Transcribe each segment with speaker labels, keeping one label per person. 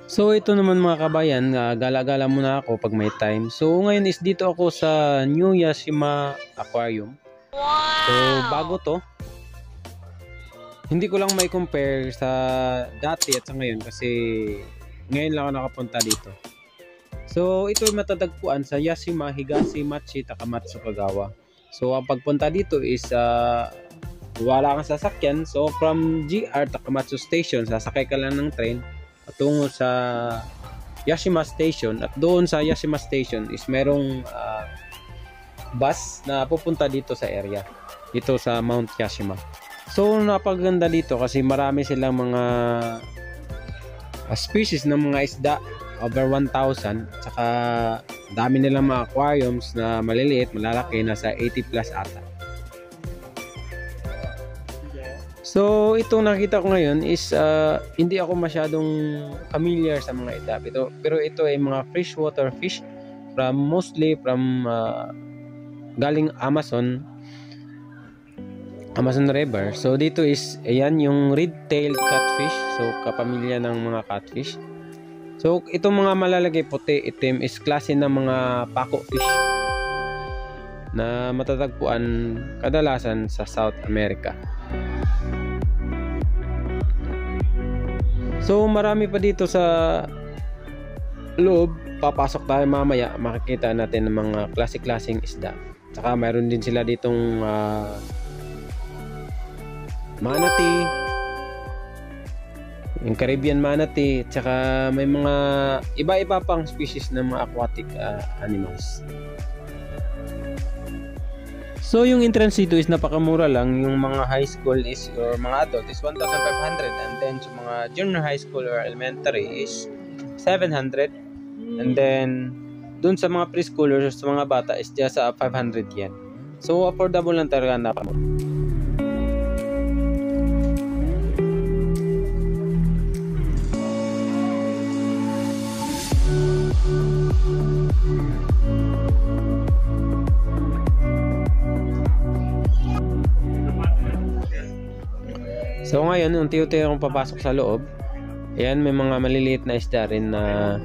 Speaker 1: So ito naman mga kabayan, gala-gala muna ako pag may time. So ngayon is dito ako sa New Yashima Aquarium. So bago to. Hindi ko lang may compare sa dati at sa ngayon kasi ngayon lang ako nakapunta dito. So ito ay matatagpuan sa Yashima Higashi-machi, Takamatsu, Kagawa. So ang pagpunta dito is wala kang sasakyan. So from GR Takamatsu Station, sasakay ka lang ng train patungo sa Yashima Station, at doon sa Yashima Station is merong bus na pupunta dito sa area, dito sa Mount Yashima. So napaganda dito kasi marami silang mga species ng mga isda, over 1,000, at saka dami nilang mga aquariums na maliliit, malalaki, nasa 80 plus ata. So itong nakita ko ngayon is hindi ako masyadong familiar sa mga isda pero ito ay mga freshwater fish mostly from galing Amazon River. So dito is ayan yung red-tailed catfish, so kapamilya ng mga catfish. So itong mga malalagay puti itim is klase ng mga pako fish na matatagpuan kadalasan sa South America. So marami pa dito sa loob. Papasok tayo mamaya, makikita natin ng mga klase-klaseng isda. Saka mayroon din sila ditong manatee, yung Caribbean manatee, saka may mga iba-iba pang species ng mga aquatic animals. So yung entrance dito is napakamura lang. Yung mga high school is or mga adult is 1,500, and then sa mga junior high school or elementary is 700, and then dun sa mga preschoolers, sa mga bata is just 500 yen. So affordable lang talaga na. So ngayon, unti-unti akong papasok sa loob. Ayan, may mga maliliit na isda rin na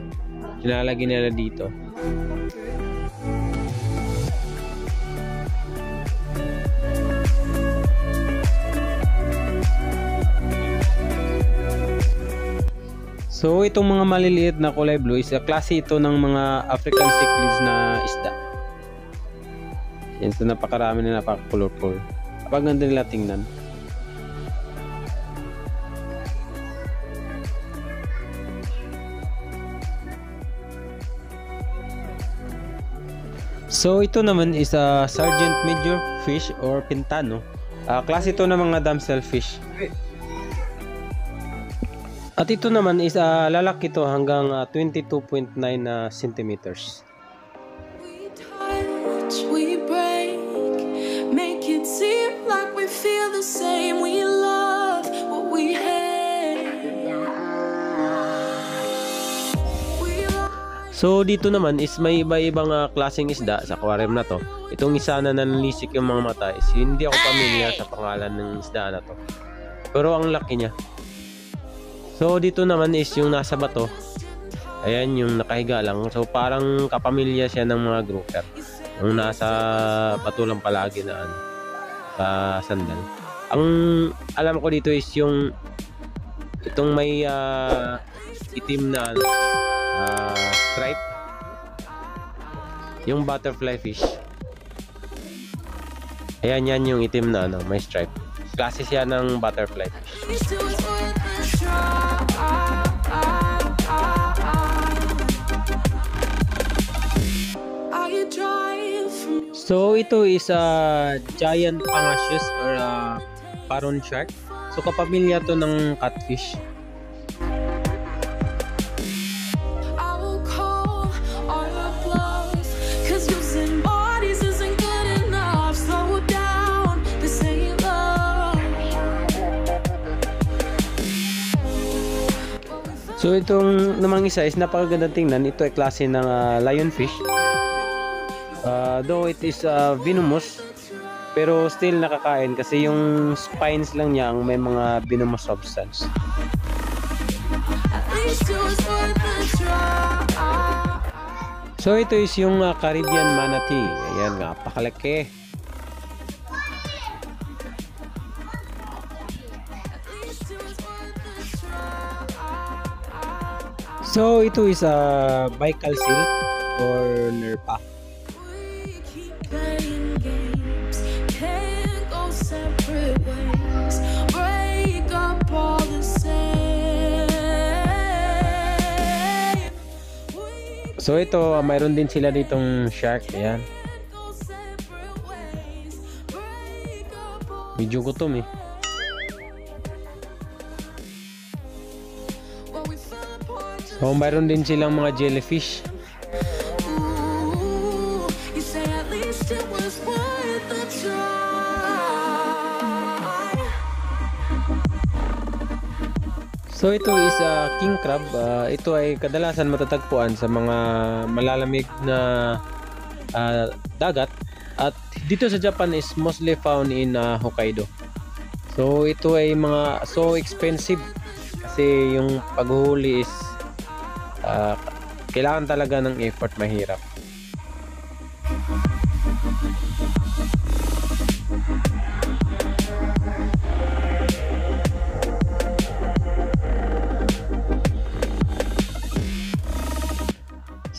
Speaker 1: nilalagay nila dito. So itong mga maliliit na kulay blue is klase ito ng mga African cichlids na isda. Yan, so napakarami na, napaka-colorful. Napaganda nila tingnan. So ito naman is a Sergeant Major fish or pintano. Klase ito ng mga damsel fish. At ito naman is lalaki ito hanggang 22.9 centimeters.
Speaker 2: We touch, we break, make it seem like we feel the same. We love what we hate.
Speaker 1: So dito naman is may iba-ibang klaseng isda sa aquarium na to. Itong isa na nanlisik yung mga mata is hindi ako pamilyar sa pangalan ng isda na to, pero ang laki niya. So dito naman is yung nasa bato. Ayan yung nakahiga lang. So parang kapamilya siya ng mga grouper. Yung nasa bato lang palagi na sa sandal. Ang alam ko dito is yung itong may itim na stripe, yung butterfly fish. Ayan, yan yung itim na may stripe. Klase siya ng butterfly fish. So ito is a giant pangasius or paron shark. So kapamilya to ng catfish. So itong namang isa is napakagandang tingnan. Ito ay klase ng lionfish. Though it is venomous, pero still nakakain kasi yung spines lang niya ang may mga venomous substance.
Speaker 2: least it was worth a try.
Speaker 1: So ito is yung Caribbean manatee. Ayan, napakalaki. So ito is Baikal seal or nerpa.
Speaker 2: We keep playing games, can't go separate ways, break up all the same. We
Speaker 1: So ito, mayroon din sila ditong shark. Ayan.
Speaker 2: can't go separate ways, break up all
Speaker 1: Medyo gutom eh.
Speaker 2: what we fell apart.
Speaker 1: So mayroon din silang mga jellyfish.
Speaker 2: Ooh, you say at least it was worth a try.
Speaker 1: So ito is king crab. Ito ay kadalasan matatagpuan sa mga malalamig na dagat, at dito sa Japan is mostly found in Hokkaido. So ito ay mga so expensive kasi yung paghuli is kailangan talaga ng effort, mahirap.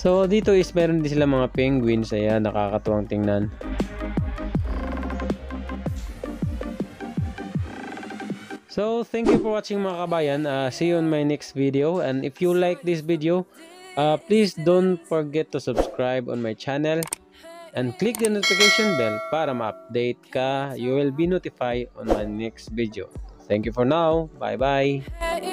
Speaker 1: So dito is meron din sila mga penguins. Ayan, nakakatuwang tingnan. So thank you for watching mga kabayan. See you on my next video, and if you like this video, please don't forget to subscribe on my channel and click the notification bell para ma-update ka. You will be notified on my next video. Thank you for now. Bye bye.
Speaker 2: Hey,